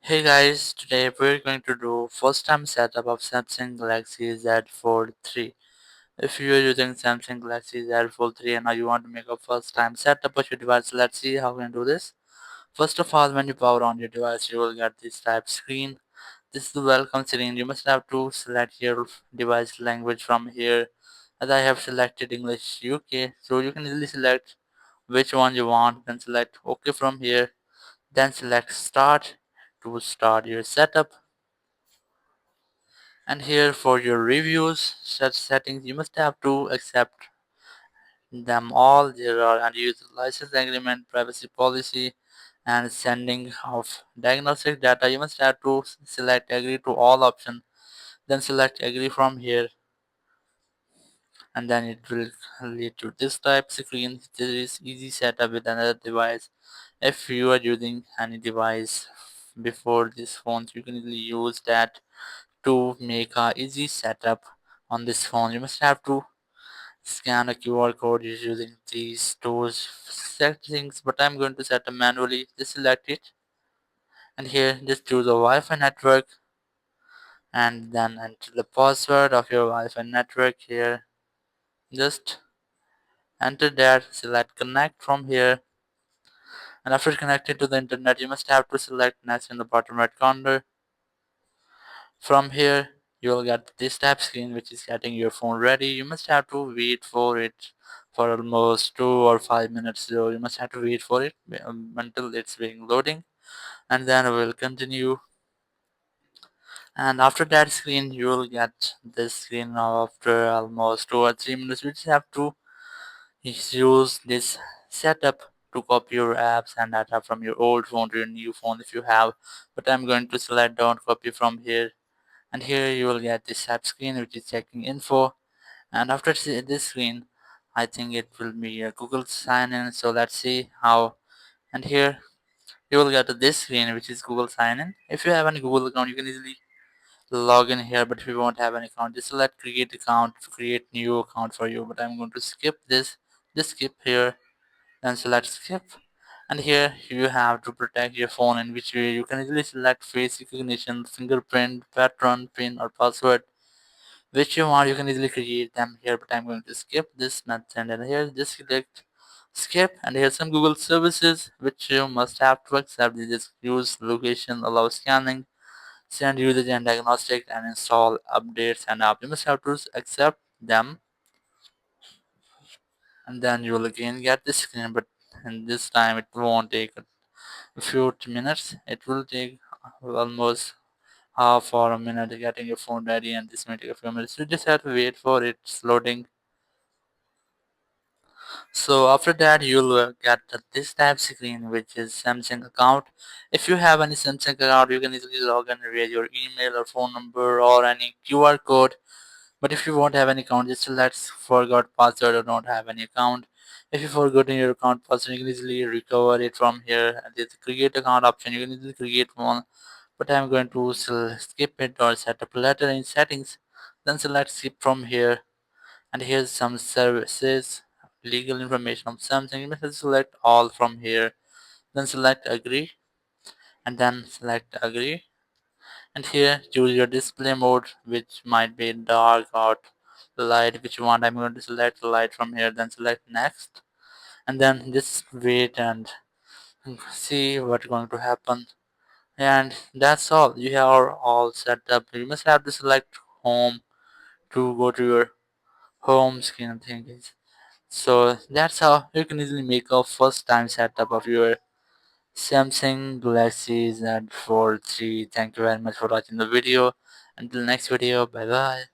Hey guys, today we're going to do first time setup of Samsung Galaxy Z Fold 3. If you are using Samsung Galaxy Z Fold 3 and now you want to make a first time setup of your device, let's see how we can do this. First of all, when you power on your device, you will get this type screen. This is the welcome screen. You must have to select your device language from here. As I have selected English UK, so you can easily select which one you want, then select OK from here. Then select start to start your setup. And here for your reviews, such settings, you must have to accept them all. There are unused license agreement, privacy policy, and sending of diagnostic data. You must have to select agree to all options. Then select agree from here, and then it will lead to this type screen. This is easy setup with another device. If you are using any device before this phone, you can easily use that to make a easy setup on this phone. You must have to scan a QR code using these tools settings, but I'm going to set them manually. Just select it, and here just choose a Wi-Fi network, and then enter the password of your Wi-Fi network here. Just enter that, select connect from here, and after connecting to the internet, you must have to select next in the bottom right corner. From here, you will get this type screen which is getting your phone ready. You must have to wait for it for almost 2 or 5 minutes. So you must have to wait for it until it's being loading, and then we'll continue. And after that screen, you will get this screen now after almost 2 or 3 minutes. You just have to use this setup to copy your apps and data from your old phone to your new phone if you have. But I'm going to select don't copy from here, and here you will get this app screen which is checking info. And after this screen, I think it will be a Google sign in. So let's see how. And here you will get this screen which is Google sign in. If you have any Google account, you can easily log in here, but if you won't have any account, just select create account to create new account for you. But I'm going to skip this. Just skip here, then select skip. And here you have to protect your phone, in which way you can easily select face recognition, fingerprint, pattern, pin, or password which you want. You can easily create them here, but I'm going to skip this method. And here just select skip, and here's some Google services which you must have to accept. You just use location, allow scanning, send usage and diagnostic, and install updates and app. You must have to accept them, and then you will again get this screen, but and this time it won't take a few minutes. It will take almost half or a minute getting your phone ready, and this may take a few minutes. You just have to wait for its loading. So after that, you'll get this type screen, which is Samsung account. If you have any Samsung account, you can easily log in with your email or phone number or any QR code. But if you won't have any account, just select forgot password or don't have any account. If you forgotten your account password, you can easily recover it from here. And there's a create account option. You can easily create one. But I'm going to skip it or set up later in settings. Then select skip from here, and here's some services, legal information of Samsung. You must select all from here, then select agree, and then select agree, and here choose your display mode, which might be dark or light, which you want. I'm going to select light from here, then select next, and then just wait and see what's going to happen. And that's all. You are all set up. You must have to select home to go to your home screen thing. So that's how you can easily make a first time setup of your Samsung Galaxy Z Fold 3. Thank you very much for watching the video. Until next video, bye bye.